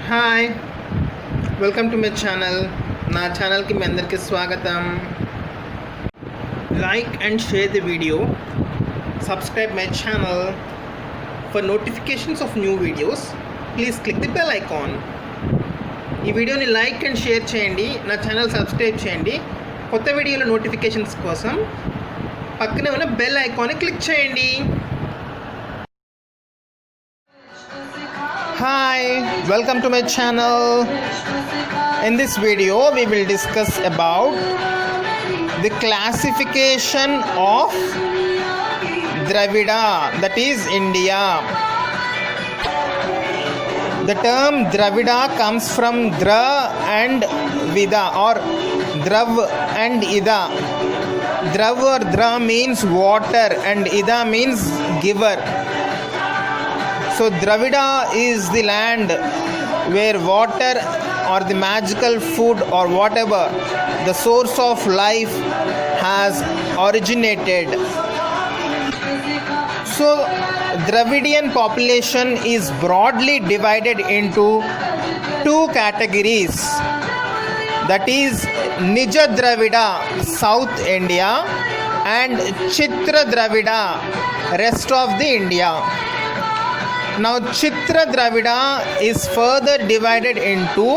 Hi welcome to my channel. నా ఛానల్కి మీ అందరికీ స్వాగతం. Like and share the video, subscribe my channel for notifications off new videos. Please click the bell icon. ఈ వీడియోని like and share చేయండి, నా channel subscribe చేయండి. కొత్త వీడియోల నోటిఫికేషన్స్ కోసం పక్కనే ఉన్న బెల్ ఐకాన్ని క్లిక్ చేయండి. Hi, welcome to my channel. In this video we will discuss about the classification of Dravida, that is India. The term Dravida comes from Dra and Vida or Drav and Ida. Drav or Dra means water and Ida means giver. So Dravida is the land where water or the magical food or whatever the source of life has originated. So Dravidian population is broadly divided into two categories, that is Nija Dravida, South India, and Chitra Dravida, rest of the India. Now Chitra Dravida is further divided into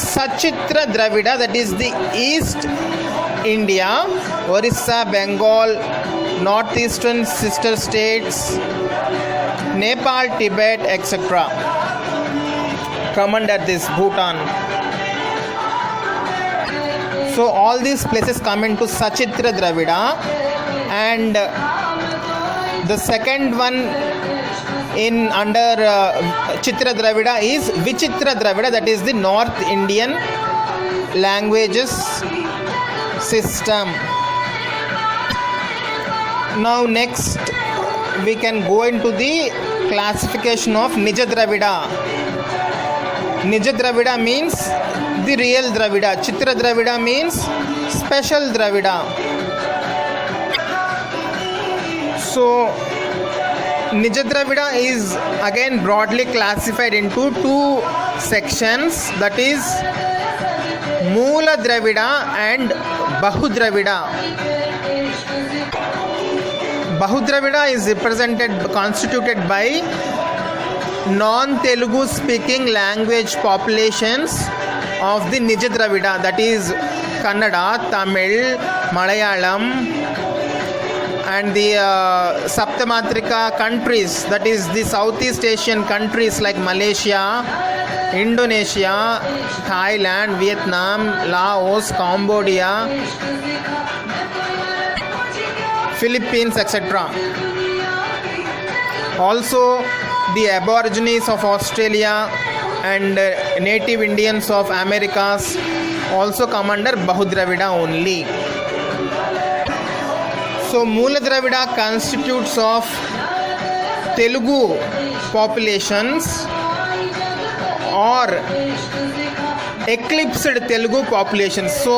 Sachitra Dravida, that is the East India, Orissa, Bengal, northeastern sister states, Nepal, Tibet, etc. come under this, Bhutan. So all these places come into Sachitra Dravida, and the second one in under Chitra Dravida is Vichitra Dravida, that is the North Indian languages system. Now next we can go into the classification of Nija Dravida. Nija Dravida means the real Dravida. Chitra Dravida means special Dravida. So Nija Dravida is again broadly classified into two sections, that is Moola Dravida and Bahu Dravida. Bahu Dravida is constituted by non-Telugu speaking language populations of the Nija Dravida, that is Kannada, Tamil, Malayalam, and the Saptamatrika countries, that is the Southeast Asian countries like Malaysia, Indonesia, Thailand, Vietnam, Laos, Cambodia, Philippines, etc. Also the Aborigines of Australia and native Indians of Americas also come under Bahu Dravida only. So Moola Dravida constitutes of Telugu populations or eclipsed Telugu populations. So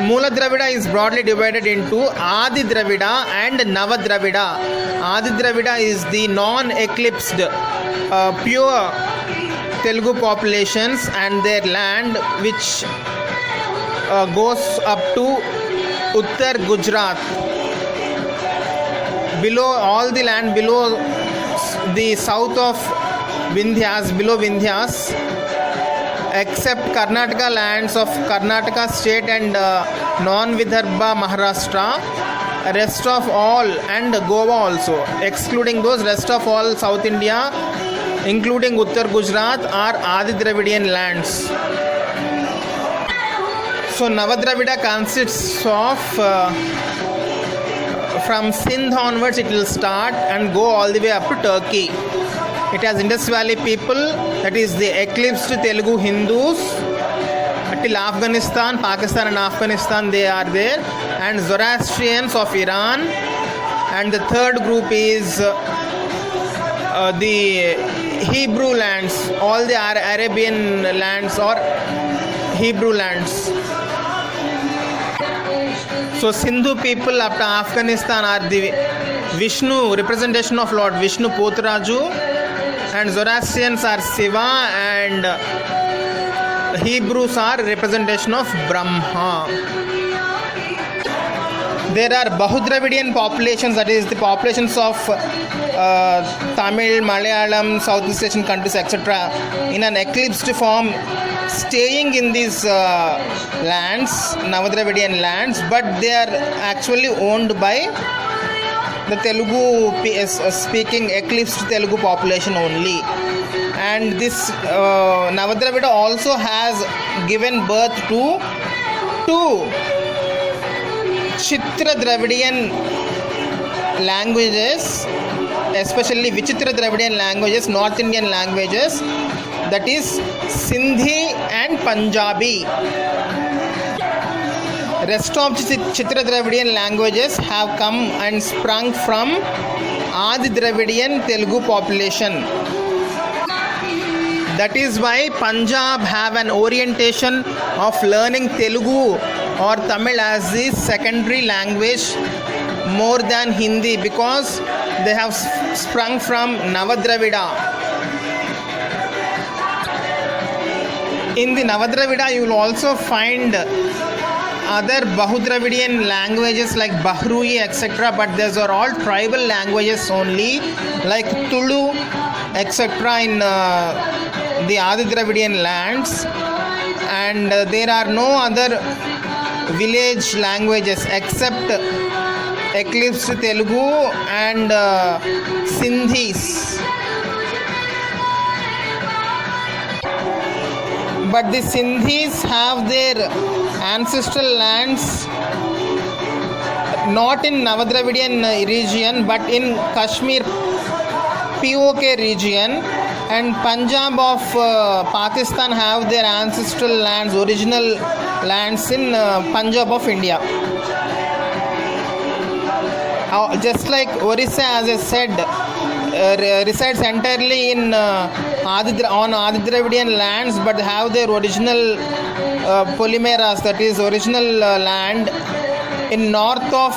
Moola Dravida is broadly divided into Adi Dravida and Nava Dravida. Adi Dravida is the non-eclipsed pure Telugu populations and their land which goes up to Uttar Gujarat, below all the land below the south of Vindhyas, below Vindhyas, except Karnataka lands of Karnataka state and non-Vidarbha Maharashtra, rest of all, and Goa also, excluding those, rest of all South India including Uttar Gujarat are Adi Dravidian lands. So Navadravida consists of from Sindh onwards it will start and go all the way up to Turkey. It has Indus Valley people, that is the eclipsed Telugu Hindus till Afghanistan, Pakistan and Afghanistan they are there, and Zoroastrians of Iran, and the third group is the Hebrew lands, all the Arabian lands or Hebrew lands. So Sindhu people up to Afghanistan are the Vishnu, representation of Lord Vishnu Potraju, and Zoroastrians are Shiva, and Hebrews are representation of Brahma. There are Bahudravidian populations, that is the populations of Tamil, Malayalam, Southeast Asian countries, etc., in an eclipsed form, staying in these lands, Navadravidian lands, but they are actually owned by the Telugu speaking eclipsed Telugu population only. And this Navadravida also has given birth to two Chitra Dravidian languages, especially Vichitra Dravidian languages, North Indian languages, that is Sindhi and Punjabi. Rest of Chitra Dravidian languages have come and sprung from Adi Dravidian Telugu population. That is why Punjab have an orientation of learning Telugu or Tamil as the secondary language more than Hindi, because they have sprung from Navadravida. In the Navadravida you will also find other Bahudravidian languages like Bahrui, etc., but those are all tribal languages only, like Tulu, etc., in the Adi Dravidian lands, and there are no other village languages except eclipsed Telugu and Sindhis. But the Sindhis have their ancestral lands not in Navadravidian region but in Kashmir POK region, and Punjab of Pakistan have their ancestral lands, original lands in Punjab of India. Just like Orissa, as I said, resides entirely in on Adi Dravidian lands, but have their original polymeras, that is original land in north of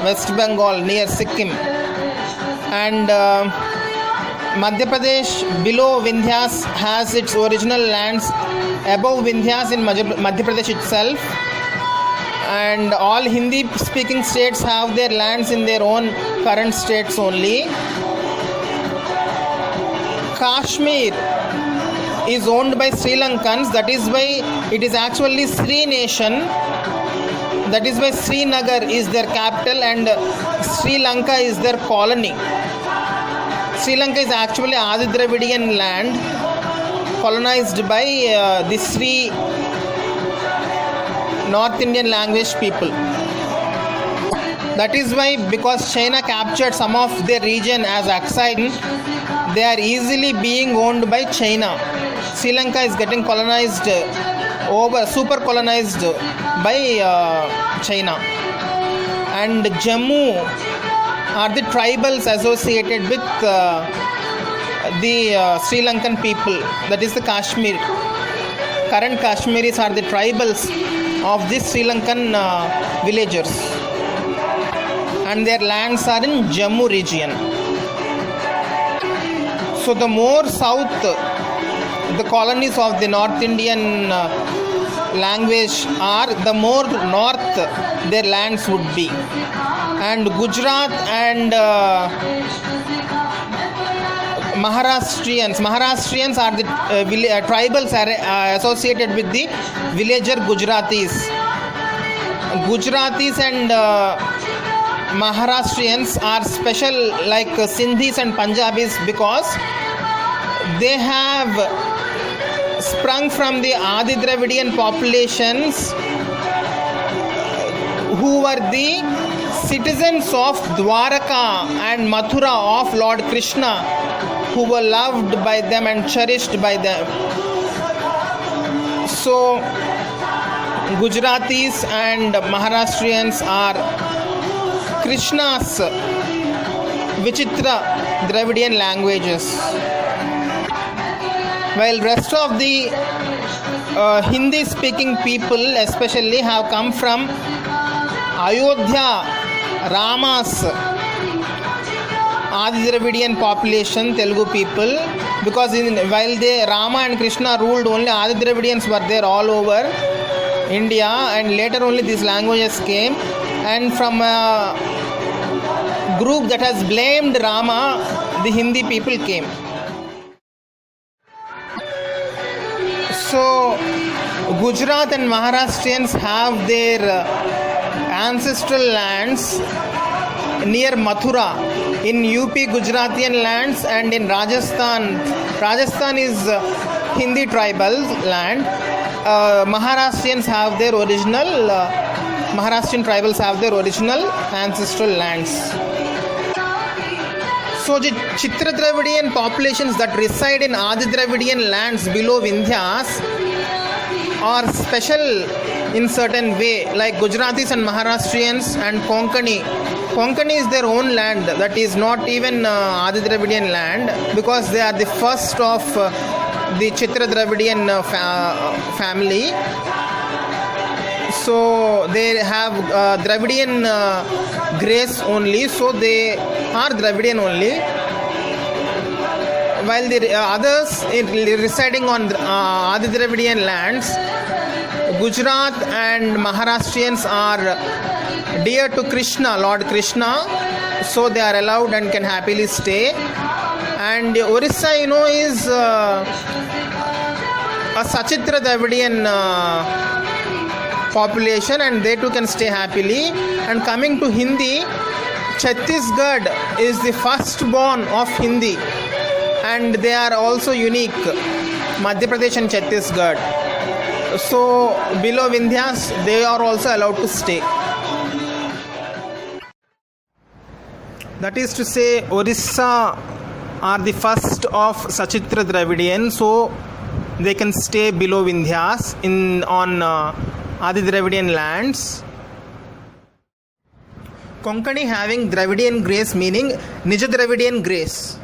West Bengal near Sikkim, and Madhya Pradesh below Vindhyas has its original lands above Vindhyas in Madhya Pradesh itself, and all Hindi speaking states have their lands in their own current states only. Kashmir is owned by Sri Lankans, that is why it is actually Sri nation, that is why Srinagar is their capital and Sri Lanka is their colony. Sri Lanka is actually Adi Dravidian land colonized by the Sri North Indian language people. That is why, because China captured some of their region as Aksai, they are easily being owned by China. Sri Lanka is getting colonized super colonized by China, and Jammu are the tribals associated with the Sri Lankan people, that is the Kashmir. Current Kashmiris are the tribals of the Sri Lankan villagers, and their lands are in Jammu region. So the more south the colonies of the North Indian language are, the more north their lands would be. And Gujarat and Maharashtrians are the tribals are associated with the villager Gujaratis. Gujaratis and Maharashtrians are special like Sindhis and Punjabis, because they have sprung from the Adi Dravidian populations who were the citizens of Dwaraka and Mathura of Lord Krishna, who were loved by them and cherished by them. So Gujaratis and Maharashtrians are Krishna's Vichitra Dravidian languages, while rest of the Hindi speaking people especially have come from Ayodhya, Ramas, Adi Dravidian population, Telugu people, because while Rama and Krishna ruled, only Adi Dravidians were there all over India, and later only these languages came, and from a group that has blamed Rama, the Hindi people came. So Gujarat and Maharashtrians have their ancestral lands near Mathura, in UP Gujaratian lands, and in Rajasthan is Hindi tribal land. Maharashtrians have their original Maharashtrian tribals have their original ancestral lands. So the Chitra Dravidian populations that reside in Adi Dravidian lands below Vindhyas are special in certain way, like Gujaratis and Maharashtrians and Konkani. Konkani is their own land, that is not even Adi Dravidian land, because they are the first of the Chitra Dravidian family. So they have Dravidian grace only, so they are Dravidian only, while the others residing on Adi Dravidian lands, Gujarat and Maharashtrians are dear to Krishna, Lord Krishna, so they are allowed and can happily stay. And Orissa, is a Sachitra Dravidian population, and they too can stay happily. And coming to Hindi, Chhattisgarh is the firstborn of Hindi, and they are also unique, Madhya Pradesh and Chhattisgarh. So below Vindhyas they are also allowed to stay. That is to say, Orissa are the first of Sachitra Dravidian, so they can stay below Vindhyas on Adi Dravidian lands. Konkani having Dravidian grace, meaning Nija Dravidian grace.